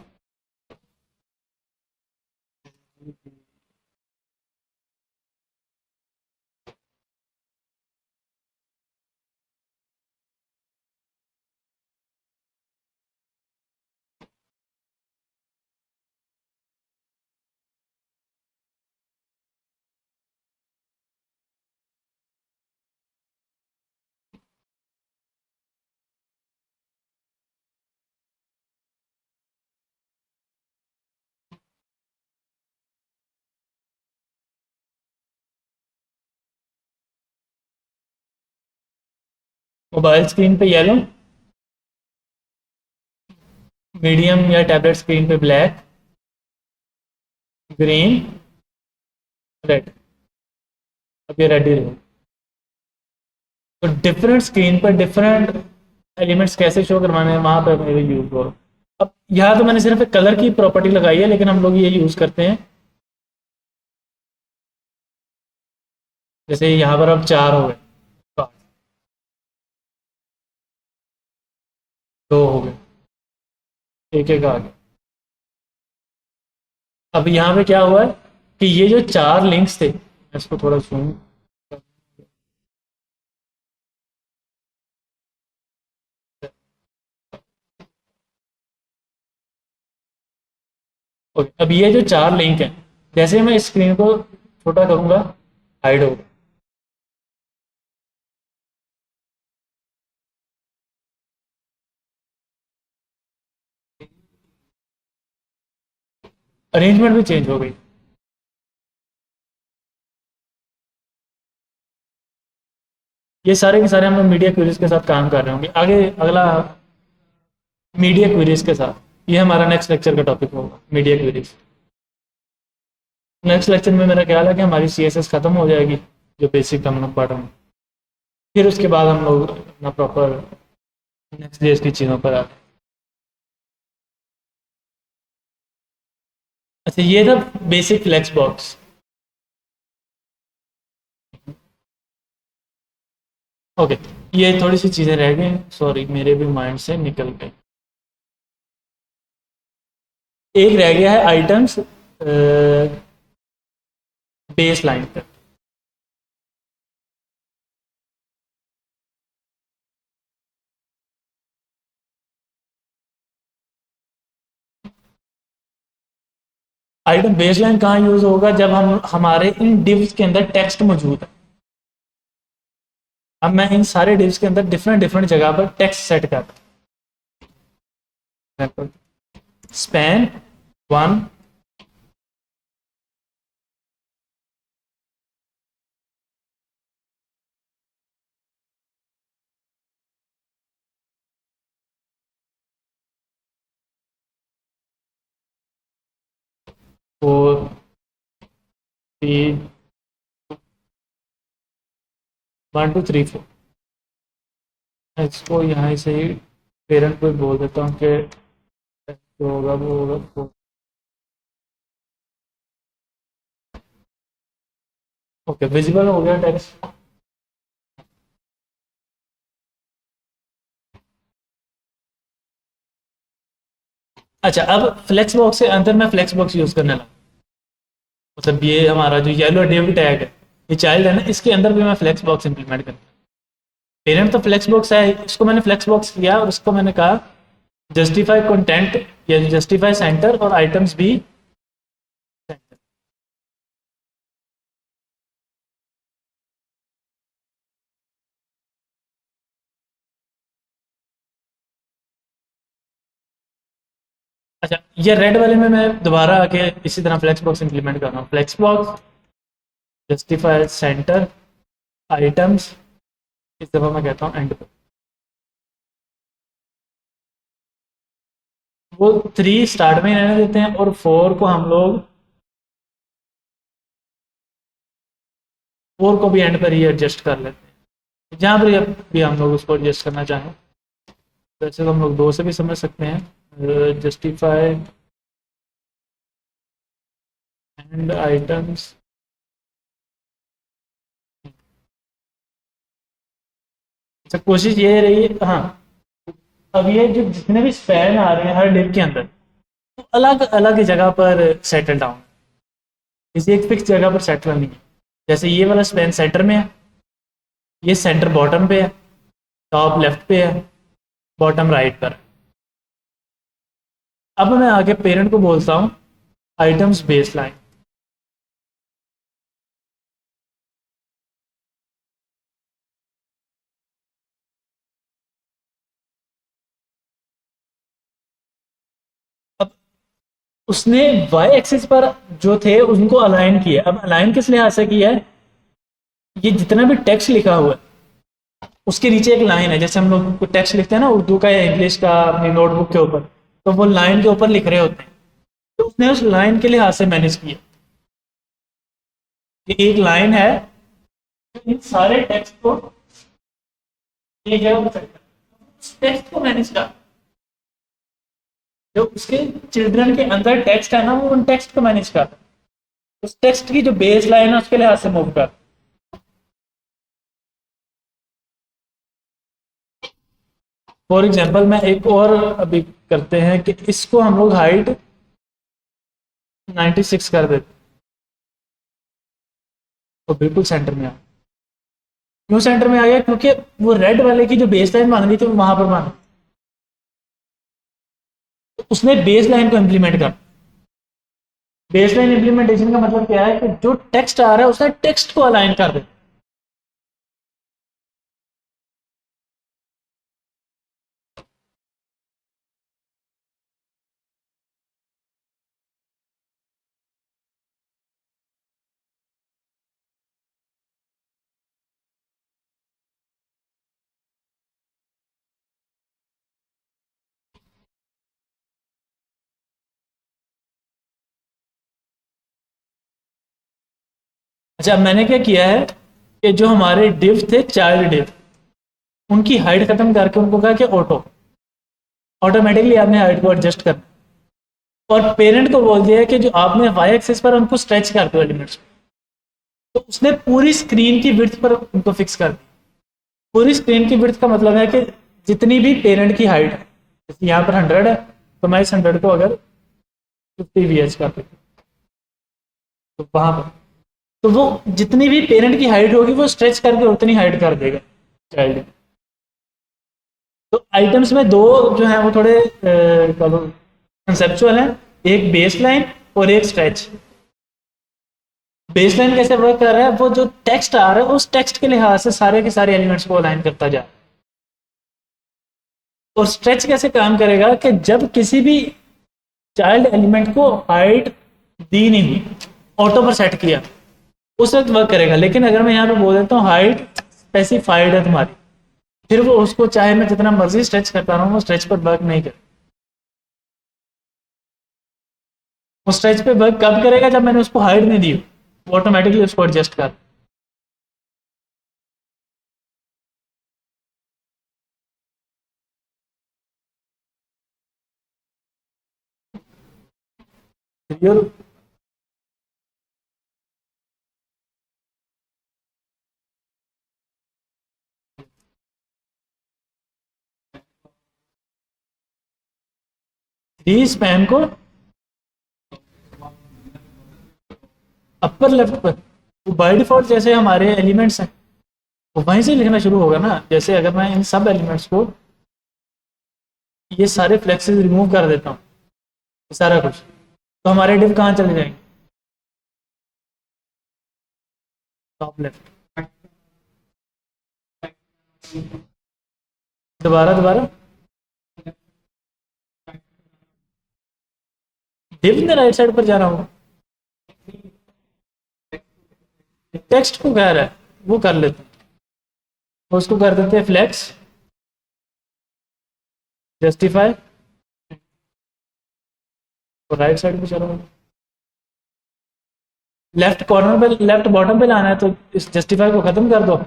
मोबाइल स्क्रीन पे येलो, मीडियम या टैबलेट स्क्रीन पे ब्लैक, ग्रीन, रेड। अब ये रेड ही रहेगा। तो डिफरेंट स्क्रीन पर डिफरेंट एलिमेंट्स कैसे शो करवाने हैं, वहां पर मेरे यूज हो। अब यहाँ तो मैंने सिर्फ एक कलर की प्रॉपर्टी लगाई है, लेकिन हम लोग ये यूज करते हैं, जैसे यहाँ पर अब चार हो गए, दो हो गए, एक एक आ गया। अब यहाँ पे क्या हुआ है कि ये जो चार लिंक्स थे, मैं इसको थोड़ा जूम, ओके, अब ये जो चार लिंक हैं, जैसे मैं इस स्क्रीन को छोटा करूंगा, हाइड होगा। अरेंजमेंट भी चेंज हो गई। ये सारे के सारे हम लोग मीडिया क्वेरीज के साथ काम कर रहे होंगे आगे, अगला मीडिया क्वेरीज के साथ, ये हमारा नेक्स्ट लेक्चर का टॉपिक होगा, मीडिया क्वेरीज। नेक्स्ट लेक्चर में मेरा ख्याल है कि हमारी CSS ख़त्म हो जाएगी, जो बेसिक हम लोग पढ़ रहे हैं। फिर उसके बाद हम लोग अपना प्रॉपर नेक्स्ट डे की चीज़ों पर आते हैं। अच्छा, ये था बेसिक फ्लेक्स बॉक्स। ओके, ये थोड़ी सी चीज़ें रह गई, सॉरी मेरे भी माइंड से निकल गए। एक रह गया है आइटम्स बेस लाइन पर। आइटम बेस लाइन कहाँ यूज होगा? जब हम हमारे इन डिव्स के अंदर टेक्स्ट मौजूद है। अब मैं इन सारे डिव्स के अंदर डिफरेंट डिफरेंट जगह पर टेक्स्ट सेट करता हूँ। स्पैन 1, 4, 3, 1, 2, 3, 4। इसको यहाँ से ही पेरेंट को बोल देता हूँ कि जो होगा वो होगा। ओके, विजिबल हो गया टेक्स्ट। अच्छा, अब फ्लेक्स बॉक्स के अंदर मैं फ्लेक्स बॉक्स यूज करने लगा। मतलब ये हमारा जो येलो डिव टैग है, ये चाइल्ड है ना, इसके अंदर भी मैं फ्लेक्स बॉक्स इंप्लीमेंट कर। पेरेंट तो फ्लेक्स बॉक्स है, इसको मैंने फ्लेक्स बॉक्स किया और उसको मैंने कहा जस्टिफाई कंटेंट या जस्टिफाई सेंटर और आइटम्स भी सेंटर। अच्छा, ये रेड वाले में मैं दोबारा आके इसी तरह फ्लेक्स बॉक्स इंप्लीमेंट कर रहा हूँ। Flex box justify center items, इस दफा मैं कहता हूँ एंड पर। वो 3 स्टार्ट में रहने देते हैं और 4 को हम लोग 4 को भी एंड पर ही एडजस्ट कर लेते हैं, जहाँ पर भी हम लोग उसको एडजस्ट करना चाहें। वैसे तो हम लोग 2 से भी समझ सकते हैं, जस्टिफाई एंड आइटम्स। अच्छा, कोशिश ये रही है, हाँ। अब ये जो जितने भी स्पैन आ रहे हैं हर डिव के अंदर, तो अलग अलग जगह पर सेटल डाउन, किसी एक फिक्स जगह पर सेटल नहीं है। जैसे ये वाला स्पैन सेंटर में है, ये सेंटर बॉटम पे है, टॉप लेफ्ट पे है, बॉटम राइट पर। अब मैं आगे पेरेंट को बोलता हूँ आइटम्स बेस लाइन। अब उसने वाई एक्सिस पर जो थे उनको अलाइन किया। अब अलाइन किस लिहाज से किया है? ये जितना भी टेक्स्ट लिखा हुआ है उसके नीचे एक लाइन है, जैसे हम लोग टेक्स्ट लिखते हैं ना उर्दू का या इंग्लिश का अपनी नोटबुक के ऊपर, तो वो लाइन के ऊपर लिख रहे होते हैं। तो उसने उस लाइन के लिहाज से मैनेज किया कि एक लाइन है जो इन सारे टेक्स्ट को एक जगह पर टेक्स्ट को मैनेज कर, जो उसके चिल्ड्रन के अंदर टेक्स्ट है ना वो उन टेक्स्ट को मैनेज कर, उस टेक्स्ट की जो बेस लाइन है उसके लिहाज से मूव कर। फॉर एग्जाम्पल मैं एक और अभी करते हैं कि इसको हम लोग हाइट 96 कर देते, तो बिल्कुल सेंटर में आ। क्यों सेंटर में आ गया? क्योंकि वो रेड वाले की जो बेस लाइन मान रही थी वो वहां पर मान, तो उसने बेस लाइन को इंप्लीमेंट कर। बेस लाइन इंप्लीमेंटेशन का मतलब क्या है कि जो टेक्स्ट आ रहा है उसने टेक्स्ट को अलाइन कर दे। अच्छा, अब मैंने क्या किया है कि जो हमारे डिव थे, चाइल्ड डिव, उनकी हाइट खत्म करके उनको कहा कि ऑटोमेटिकली आपने हाइट को एडजस्ट करना, और पेरेंट को बोल दिया है कि जो आपने वाई एक्सिस पर उनको स्ट्रेच कर दो एलिमेंट्स, तो उसने पूरी स्क्रीन की विड्थ पर उनको फिक्स कर दिया। पूरी स्क्रीन की विड्थ का मतलब है कि जितनी भी पेरेंट की हाइट है, जैसे यहाँ पर 100 है, तो मैं इस 100 को अगर 50 VH कर देता तो वहां पर, तो वो जितनी भी पेरेंट की हाइट होगी वो स्ट्रेच करके उतनी हाइट कर देगा चाइल्ड। तो आइटम्स में दो जो है वो थोड़े कंसेप्चुअल हैं, एक बेस लाइन और एक स्ट्रेच। बेस लाइन कैसे वर्क कर रहा है, वो जो टेक्स्ट आ रहा है उस टेक्स्ट के लिहाज से सारे के सारे एलिमेंट्स को अलाइन करता जा, और स्ट्रेच कैसे काम करेगा कि जब किसी भी चाइल्ड एलिमेंट को हाइट दी नहीं हुई, ऑटो पर सेट किया, उस वक्त वर्क करेगा। लेकिन अगर मैं यहाँ पे बोल देता हूँ हाइट स्पेसिफाइड है तुम्हारी, फिर वो उसको चाहे मैं जितना मर्जी स्ट्रेच करता रहूँ, वो स्ट्रेच पर वर्क नहीं करे। वो स्ट्रेच पे वर्क कब करेगा, जब मैंने उसको हाइट नहीं दी, वो ऑटोमेटिकली उसको एडजस्ट कर। क्लियर? थ्री स्पैन को अपर लेफ्ट पर, वो बाय डिफॉल्ट जैसे हमारे एलिमेंट्स हैं वो वहीं से लिखना शुरू होगा ना। जैसे अगर मैं इन सब एलिमेंट्स को, ये सारे फ्लेक्सेस रिमूव कर देता हूँ, सारा कुछ, तो हमारे डिव कहाँ चले जाएंगे, टॉप लेफ्ट। दोबारा दोबारा, डिव ने राइट साइड पर जाना होगा, टेक्स्ट को कह रहा है, वो कर लेते हैं, उसको कर देते हैं फ्लेक्स, जस्टिफाई, और राइट साइड पे चलो, लेफ्ट कॉर्नर पे, लेफ्ट बॉटम पे लाना है, तो इस जस्टिफाई को खत्म कर दो,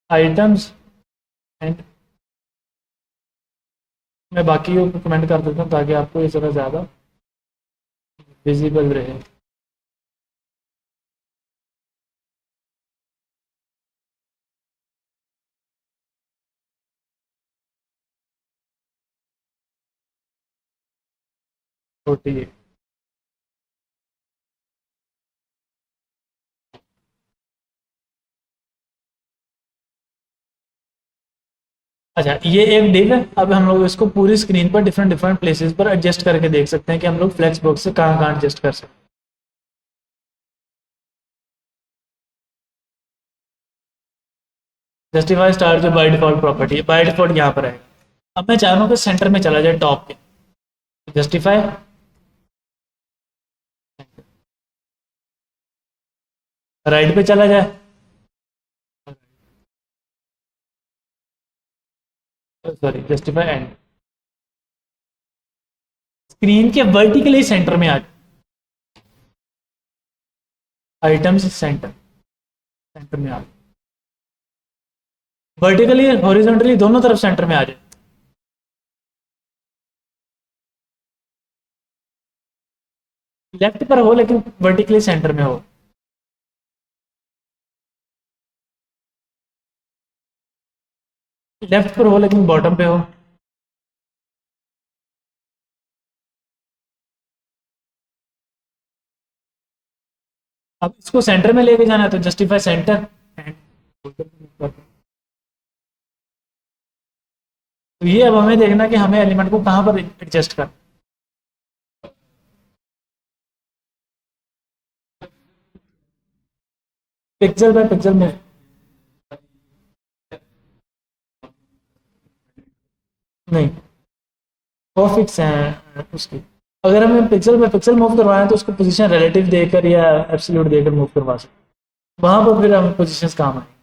आइटम्स एंड, मैं बाकी को कमेंट कर देता हूँ ताकि आपको ये जरा ज़्यादा विजिबल रहे। छोटी है। अच्छा, ये एक डिव है। अब हम लोग इसको पूरी स्क्रीन पर डिफरेंट डिफरेंट प्लेसेस पर एडजस्ट करके देख सकते हैं कि हम लोग फ्लेक्स बॉक्स से कहाँ कहाँ एडजस्ट कर सकते हैं। जस्टिफाई स्टार जो बाय डिफॉल्ट प्रॉपर्टी है, बाय डिफॉल्ट यहाँ पर है। अब मैं चाह रहा हूँ कि सेंटर में चला जाए, टॉप के, जस्टिफाई, राइट पे चला जाए, सॉरी जस्टिफाई एंड, स्क्रीन के वर्टिकली सेंटर में आ जाए, आइटम्स सेंटर, सेंटर में आ जाए, वर्टिकली हॉरिजॉन्टली दोनों तरफ सेंटर में आ जाए। लेफ्ट पर हो लेकिन वर्टिकली सेंटर में हो, लेफ्ट पर हो लेकिन बॉटम पे हो, अब इसको सेंटर में लेके जाना है तो जस्टिफाई सेंटर एंड, तो ये अब हमें देखना कि हमें एलिमेंट को कहां पर एडजस्ट करना। पिक्सल बाय पिक्सल में नहीं, वो फिक्स है उसकी। अगर हमें पिक्सल बाय पिक्सल मूव करवाना है तो उसको पोजीशन रिलेटिव देकर या एब्सोल्यूट देकर मूव करवा सकते हैं, वहां पर फिर हम पोजीशंस काम आएंगे।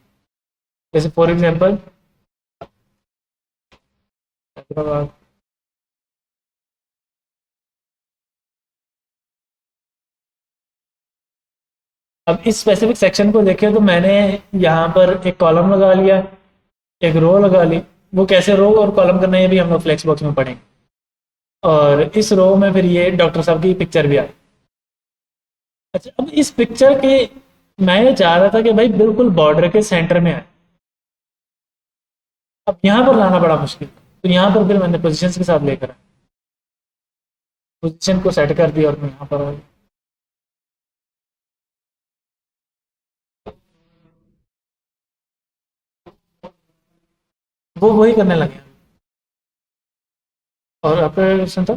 जैसे फॉर एग्जांपल हैदराबाद, अब इस स्पेसिफिक सेक्शन को देखें तो मैंने यहाँ पर एक कॉलम लगा लिया, एक रो लगा ली। वो कैसे रो और कॉलम करना है ये भी हम लोग फ्लेक्स बॉक्स में पढ़ेंगे। और इस रो में फिर ये डॉक्टर साहब की पिक्चर भी आई। अच्छा, अब इस पिक्चर के मैं ये चाह रहा था कि भाई बिल्कुल बॉर्डर के सेंटर में आए। अब यहाँ पर लाना बड़ा मुश्किल, तो यहाँ पर फिर मैंने पोजीशंस के साथ लेकर पोजीशन को सेट कर दिया और मैं यहाँ पर आ गया। वो वही करने लगे। और आपका क्वेश्चन था?